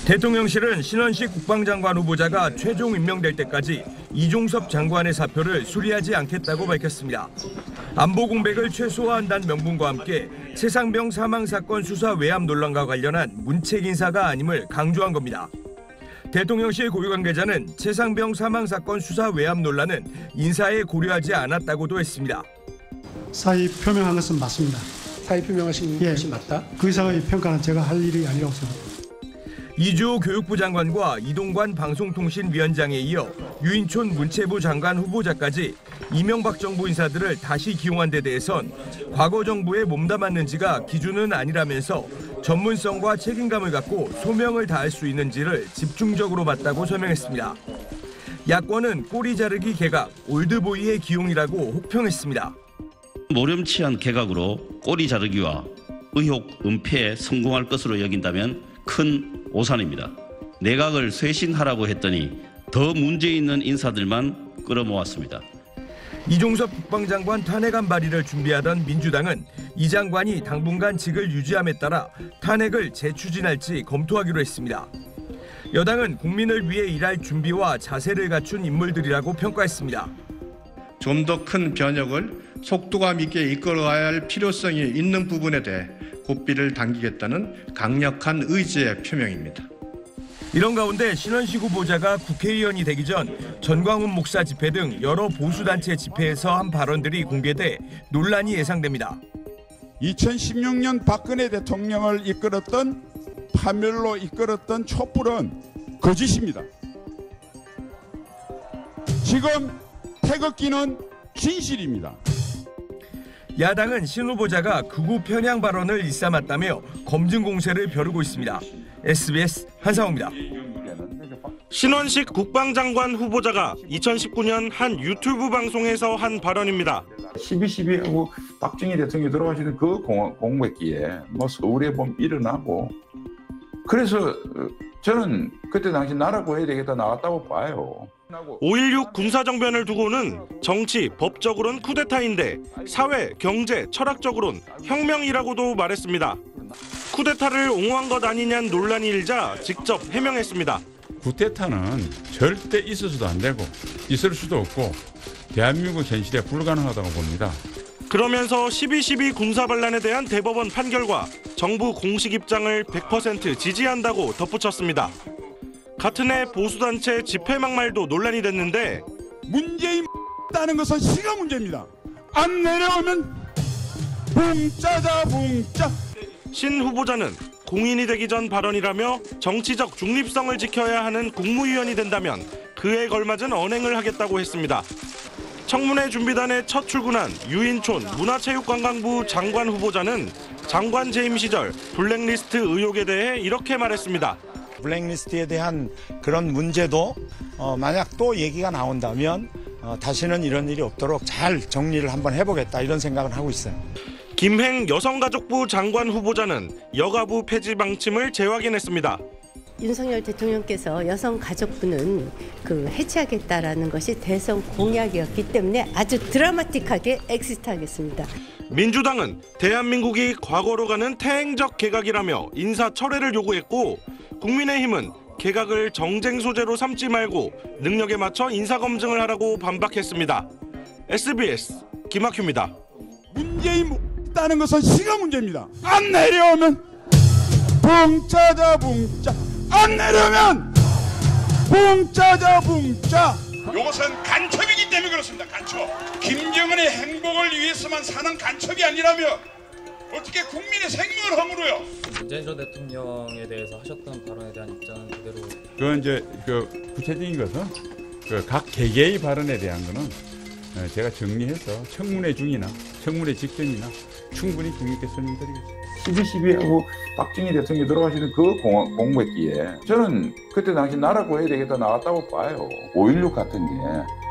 대통령실은 신원식 국방장관 후보자가 최종 임명될 때까지 이종섭 장관의 사표를 수리하지 않겠다고 밝혔습니다. 안보 공백을 최소화한다는 명분과 함께 최상병 사망 사건 수사 외압 논란과 관련한 문책 인사가 아님을 강조한 겁니다. 대통령실 고위 관계자는 최상병 사망 사건 수사 외압 논란은 인사에 고려하지 않았다고도 했습니다. 사의 표명한 것은 맞습니다. 사의 표명하신 것이 맞다? 그 이상의 평가는 제가 할 일이 아니라고 생각합니다. 이주호 교육부 장관과 이동관 방송통신위원장에 이어 유인촌 문체부 장관 후보자까지 이명박 정부 인사들을 다시 기용한 데 대해선 과거 정부에 몸담았는지가 기준은 아니라면서 전문성과 책임감을 갖고 소명을 다할 수 있는지를 집중적으로 봤다고 설명했습니다. 야권은 꼬리 자르기 개각, 올드보이의 기용이라고 혹평했습니다. 모렴치한 개각으로 꼬리 자르기와 의혹 은폐에 성공할 것으로 여긴다면 큰 오산입니다. 내각을 쇄신하라고 했더니 더 문제 있는 인사들만 끌어모았습니다. 이종섭 국방장관 탄핵안 발의를 준비하던 민주당은 이 장관이 당분간 직을 유지함에 따라 탄핵을 재추진할지 검토하기로 했습니다. 여당은 국민을 위해 일할 준비와 자세를 갖춘 인물들이라고 평가했습니다. 좀 더 큰 변혁을 속도감 있게 이끌어가야 할 필요성이 있는 부분에 대해 고삐를 당기겠다는 강력한 의지의 표명입니다. 이런 가운데 신원식 후보자가 국회의원이 되기 전 전광훈 목사 집회 등 여러 보수단체 집회에서 한 발언들이 공개돼 논란이 예상됩니다. 2016년 박근혜 대통령을 이끌었던 파멸로 이끌었던 촛불은 거짓입니다. 지금 태극기는 진실입니다. 야당은 신 후보자가 극우 편향 발언을 일삼았다며 검증 공세를 벼르고 있습니다. SBS 한상호입니다. 신원식 국방장관 후보자가 2019년 한 유튜브 방송에서 한 발언입니다. 12.12하고 박정희 대통령이 돌아가시는 그 공백기에 서울에 보면 일어나고 그래서 저는 그때 당시 나라 구해야 되겠다 나왔다고 봐요. 5.16 군사정변을 두고는 정치, 법적으로는 쿠데타인데 사회, 경제, 철학적으로는 혁명이라고도 말했습니다. 쿠데타를 옹호한 것 아니냐는 논란이 일자 직접 해명했습니다. 쿠데타는 절대 있어서도 안 되고 있을 수도 없고 대한민국 현실에 불가능하다고 봅니다. 그러면서 12.12 군사반란에 대한 대법원 판결과 정부 공식 입장을 100% 지지한다고 덧붙였습니다. 같은 해 보수단체 집회 막말도 논란이 됐는데 문재인 따는 것은 시가 문제입니다. 안 내려오면 붕짜자 붕짜. 신 후보자는 공인이 되기 전 발언이라며 정치적 중립성을 지켜야 하는 국무위원이 된다면 그에 걸맞은 언행을 하겠다고 했습니다. 청문회 준비단에 첫 출근한 유인촌 문화체육관광부 장관 후보자는 장관 재임 시절 블랙리스트 의혹에 대해 이렇게 말했습니다. 블랙리스트에 대한 그런 문제도 만약 또 얘기가 나온다면 다시는 이런 일이 없도록 잘 정리를 한번 해보겠다 이런 생각을 하고 있어요. 김행 여성가족부 장관 후보자는 여가부 폐지 방침을 재확인했습니다. 윤석열 대통령께서 여성가족부는 해체하겠다라는 것이 대선 공약이었기 때문에 아주 드라마틱하게 엑시트하겠습니다. 민주당은 대한민국이 과거로 가는 태행적 개각이라며 인사 철회를 요구했고 국민의힘은 개각을 정쟁 소재로 삼지 말고 능력에 맞춰 인사검증을 하라고 반박했습니다. SBS 김학규입니다. 문재인 따는 것은 시가 문제입니다. 안 내려오면 붕짜자 붕짜. 안 내려오면 붕짜자 붕짜. 이것은 간첩이기 때문에 그렇습니다. 간첩. 김정은의 행복을 위해서만 사는 간첩이 아니라면 어떻게 국민의 생명을 허물어요? 문재인 전 대통령에 대해서 하셨던 발언에 대한 입장은 그대로. 그 이제 구체적인 것은 각 개개의 발언에 대한 거는 제가 정리해서 청문회 중이나 청문회 직전이나 충분히 중립게 설명드리겠습니다. 12.12하고 박정희 대통령이 돌아가시는 그 공백기에 저는 그때 당시 나라 구해야 되겠다 나왔다고 봐요. 5.16 같은 게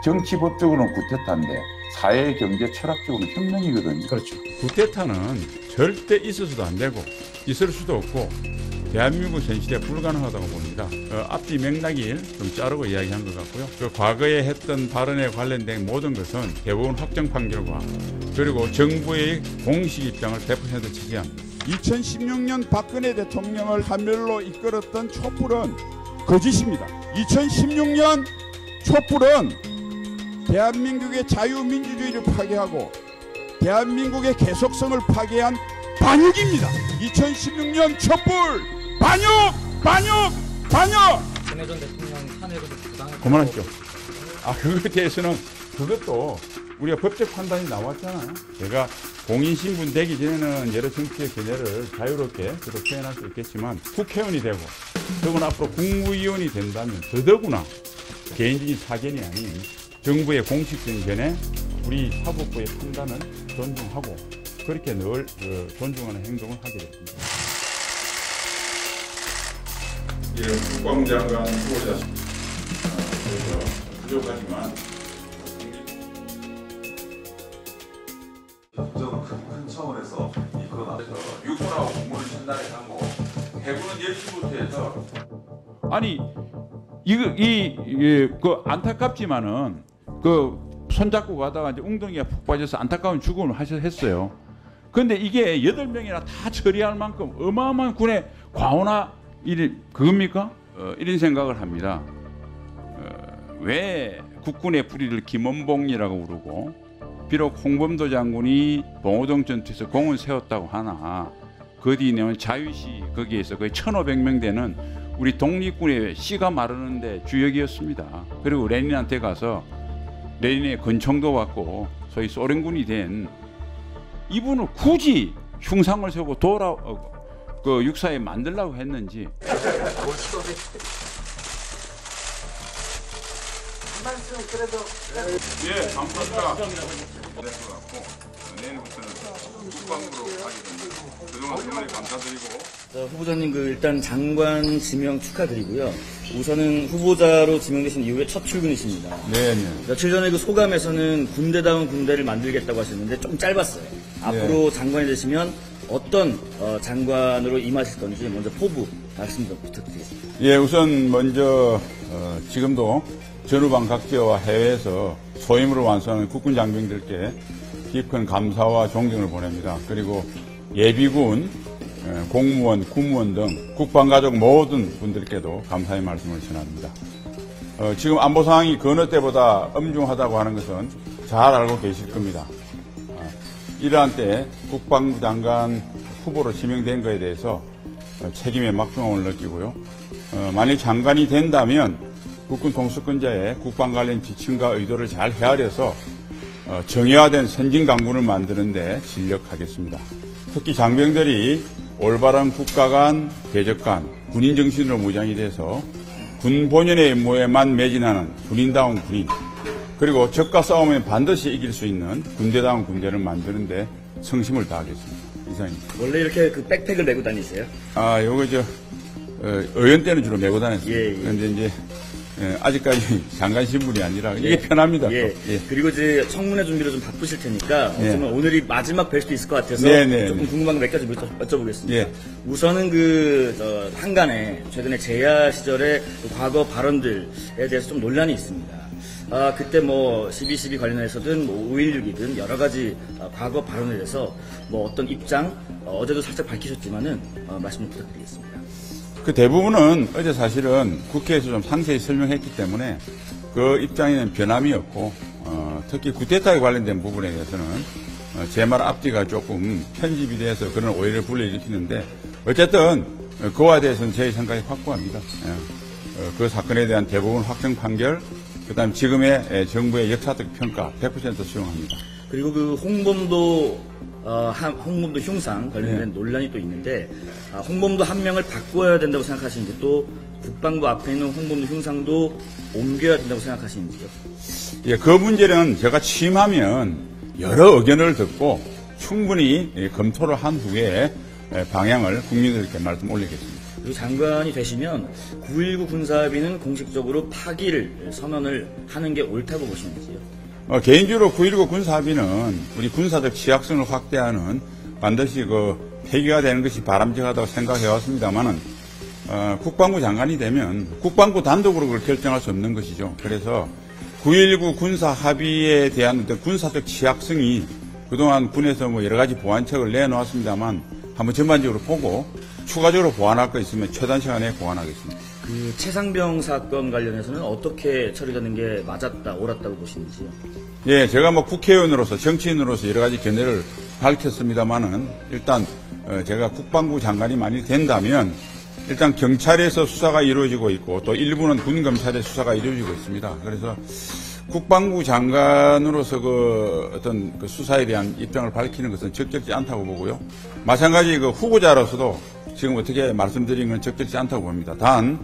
정치법적으로는 쿠데타인데 사회, 경제, 철학적으로는 혁명이거든요. 그렇죠. 쿠데타는 절대 있어서도 안 되고 있을 수도 없고 대한민국 현실에 불가능하다고 봅니다. 앞뒤 맥락이 좀 자르고 이야기한 것 같고요. 과거에 했던 발언에 관련된 모든 것은 대법원 확정 판결과 그리고 정부의 공식 입장을 100% 지지합니다. 2016년 박근혜 대통령을 한멸로 이끌었던 촛불은 거짓입니다. 2016년 촛불은 대한민국의 자유민주주의를 파괴하고 대한민국의 계속성을 파괴한 반역입니다. 2016년 촛불 반역! 반역! 반역! 박근혜 전 대통령 탄핵으로 부당했다고. 그만하시죠. 그거에 대해서는 그것도 우리가 법적 판단이 나왔잖아요. 제가 공인신분 되기 전에는 여러 정치적 견해를 자유롭게 저도 표현할 수 있겠지만 국회의원이 되고 더구나 앞으로 국무위원이 된다면 더더구나 개인적인 사견이 아닌 정부의 공식적인 견해, 우리 사법부의 판단을 존중하고 그렇게 늘 존중하는 행동을 하게 됐습니다. 국방장관 후보자 부족하지만 큰 차원에서 이끌어나서 육군하고 공무를 전달해 가고 해군은 10시부터 해서 아니 그 안타깝지만은 그 손잡고 가다가 이제 웅덩이가 푹 빠져서 안타까운 죽음을 했어요. 그런데 이게 8명이나 다 처리할 만큼 어마어마한 군의 과오나 그겁니까? 이런 생각을 합니다. 왜 국군의 뿌리를 김원봉이라고 부르고 비록 홍범도 장군이 봉오동 전투에서 공을 세웠다고 하나 그 뒤에는 자유시 거기에서 거의 1,500명 되는 우리 독립군의 씨가 마르는데 주역이었습니다. 그리고 레닌한테 가서 레닌의 권총도 받고 소위 소련군이 된 이분을 굳이 흉상을 세우고 그 육사에 만들려고 했는지. 예, 감사합니다. 내일부터는 국방부로 가게 됩니다. 그동안 대단히 감사드리고. 후보자님 일단 장관 지명 축하드리고요. 우선은 후보자로 지명되신 이후에 첫 출근이십니다. 네. 며칠 전에 그 소감에서는 군대다운 군대를 만들겠다고 하셨는데 좀 짧았어요. 앞으로 장관이 되시면 어떤 장관으로 임하실 건지 먼저 포부 말씀 좀 부탁드리겠습니다. 예, 우선 먼저 지금도 전후방 각지와 해외에서 소임으로 완수하는 국군 장병들께 깊은 감사와 존경을 보냅니다. 그리고 예비군, 공무원, 군무원 등 국방가족 모든 분들께도 감사의 말씀을 전합니다. 지금 안보 상황이 그 어느 때보다 엄중하다고 하는 것은 잘 알고 계실 겁니다. 이러한 때 국방부 장관 후보로 지명된 것에 대해서 책임의 막중함을 느끼고요. 만일 장관이 된다면 국군 통수권자의 국방 관련 지침과 의도를 잘 헤아려서 정예화된 선진 강군을 만드는 데 진력하겠습니다. 특히 장병들이 올바른 국가관, 대적관, 군인 정신으로 무장이 돼서 군 본연의 임무에만 매진하는 군인다운 군인, 그리고 적과 싸우면 반드시 이길 수 있는 군대다운 군대를 만드는 데 성심을 다하겠습니다. 이상입니다. 원래 이렇게 그 백팩을 메고 다니세요? 요거 의원 때는 주로 메고 다녔습니다. 예. 그런데 이제 아직까지 장관 신분이 아니라 이게 편합니다. 예. 그리고 이제 청문회 준비로 좀 바쁘실 테니까 오늘이 마지막 뵐 수도 있을 것 같아서 조금 궁금한 거 몇 가지 여쭤보겠습니다. 우선은 한간에 최근에 재야 시절의 과거 발언들에 대해서 좀 논란이 있습니다. 그때 12.12 관련해서든 5.16이든 여러 가지 과거 발언에 대해서 어떤 입장 어제도 살짝 밝히셨지만은 말씀 좀 부탁드리겠습니다. 그 대부분은 어제 사실은 국회에서 좀 상세히 설명했기 때문에 그 입장에는 변함이 없고 특히 쿠데타에 관련된 부분에 대해서는 제 말 앞뒤가 조금 편집이 돼서 그런 오해를 불러일으키는데 어쨌든 그와 대해서는 제 생각이 확고합니다. 그 사건에 대한 대부분 확정 판결, 그다음 지금의 정부의 역사적 평가 100% 수용합니다. 그리고 그 홍범도 흉상 관련된 논란이 또 있는데 홍범도 한 명을 바꿔야 된다고 생각하시는지 또 국방부 앞에 있는 홍범도 흉상도 옮겨야 된다고 생각하시는지요? 예, 그 문제는 제가 취임하면 여러 의견을 듣고 충분히 검토를 한 후에 방향을 국민들께 말씀 올리겠습니다. 그리고 장관이 되시면 9.19 군사합의는 공식적으로 파기를 선언을 하는 게 옳다고 보시는지요? 개인적으로 9.19 군사합의는 우리 군사적 취약성을 확대하는 반드시 폐기가 되는 것이 바람직하다고 생각해왔습니다만은 국방부 장관이 되면 국방부 단독으로 그걸 결정할 수 없는 것이죠. 그래서 9.19 군사합의에 대한 어떤 군사적 취약성이 그동안 군에서 여러 가지 보완책을 내놓았습니다만 한번 전반적으로 보고 추가적으로 보완할 거 있으면 최단 시간에 보완하겠습니다. 그 최상병 사건 관련해서는 어떻게 처리되는 게 맞았다, 옳았다고 보시는지요? 예, 제가 뭐 국회의원으로서 정치인으로서 여러 가지 견해를 밝혔습니다만은 일단 제가 국방부 장관이 만일 된다면 일단 경찰에서 수사가 이루어지고 있고 또 일부는 군 검찰의 수사가 이루어지고 있습니다. 그래서 국방부 장관으로서 어떤 수사에 대한 입장을 밝히는 것은 적절치 않다고 보고요. 마찬가지 후보자로서도 지금 어떻게 말씀드린 건 적절치 않다고 봅니다. 단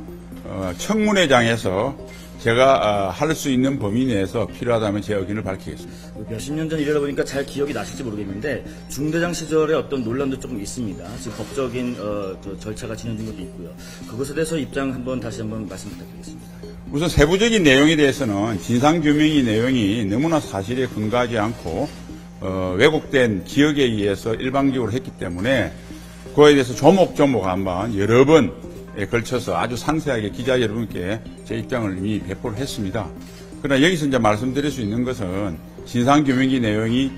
청문회장에서 제가 할 수 있는 범위 내에서 필요하다면 제 의견을 밝히겠습니다. 몇십 년 전 일이다 보니까 잘 기억이 나실지 모르겠는데 중대장 시절에 어떤 논란도 조금 있습니다. 지금 법적인 절차가 진행된 것도 있고요. 그것에 대해서 입장 다시 한번 말씀 부탁드리겠습니다. 우선 세부적인 내용에 대해서는 진상규명의 내용이 너무나 사실에 근거하지 않고 왜곡된 기억에 의해서 일방적으로 했기 때문에 그거에 대해서 조목조목 한번 여러 번에 걸쳐서 아주 상세하게 기자 여러분께 제 입장을 이미 배포를 했습니다. 그러나 여기서 이제 말씀드릴 수 있는 것은 진상규명의 내용이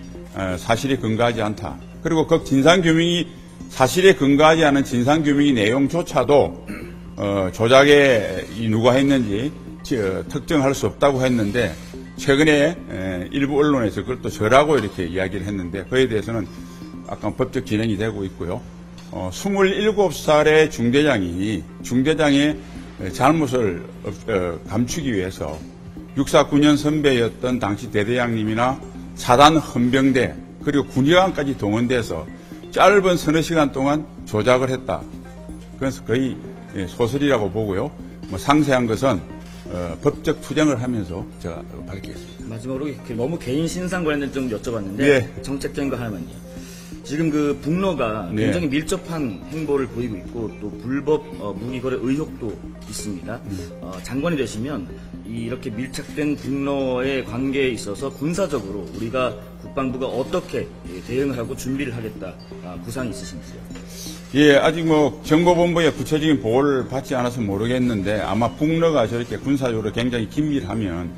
사실에 근거하지 않다. 그리고 그 진상규명이 사실에 근거하지 않은 진상규명의 내용조차도 조작에 누가 했는지 특정할 수 없다고 했는데 최근에 일부 언론에서 그걸 또 저라고 이렇게 이야기를 했는데 그에 대해서는 아까 법적 진행이 되고 있고요. 27살의 중대장의 잘못을 감추기 위해서 649년 선배였던 당시 대대장님이나 사단 헌병대 그리고 군의관까지 동원돼서 짧은 서너 시간 동안 조작을 했다. 그래서 거의 소설이라고 보고요. 상세한 것은 법적 투쟁을 하면서 제가 밝히겠습니다. 마지막으로 너무 개인 신상 관련된 좀 여쭤봤는데 네. 정책적인 거 하나만요. 지금 북로가 굉장히 밀접한 행보를 보이고 있고 또 불법 무기거래 의혹도 있습니다. 장관이 되시면 이렇게 밀착된 북로의 관계에 있어서 군사적으로 우리가 국방부가 어떻게 대응을 하고 준비를 하겠다 구상이 있으신지요? 예, 아직 정보본부의 구체적인 보고를 받지 않아서 모르겠는데 아마 북러가 저렇게 군사적으로 굉장히 긴밀하면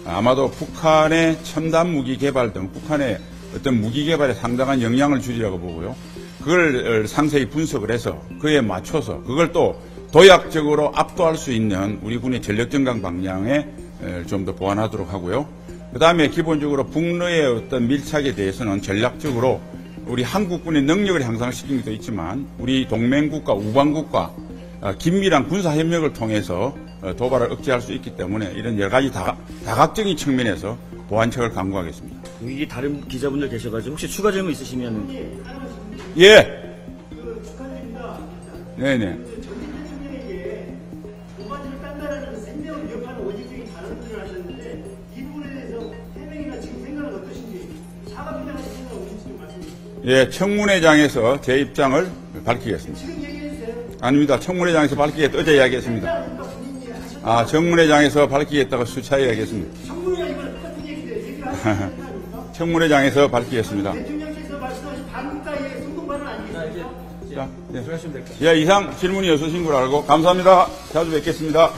아마도 북한의 첨단 무기 개발 등 북한의 어떤 무기 개발에 상당한 영향을 주리라고 보고요. 그걸 상세히 분석을 해서 그에 맞춰서 그걸 또 도약적으로 압도할 수 있는 우리 군의 전력전강 방향에 좀 더 보완하도록 하고요. 그 다음에 기본적으로 북러의 어떤 밀착에 대해서는 전략적으로 우리 한국군의 능력을 향상시킨 것도 있지만 우리 동맹국가, 우방국가 긴밀한 군사협력을 통해서 도발을 억제할 수 있기 때문에 이런 여러 가지 다각적인 측면에서 보완책을 강구하겠습니다. 여기 다른 기자분들 계셔가지고 혹시 추가 질문 있으시면 예. 네네. 예, 청문회장에서 제 입장을 밝히겠습니다. 아닙니다. 청문회장에서 밝히겠다. 어제 이야기했습니다. 청문회장에서 밝히겠다고 수차 이야기했습니다. 청문회장에서 밝히겠습니다. 자, 네. 이상 질문이 없으신 걸 알고 감사합니다. 자주 뵙겠습니다.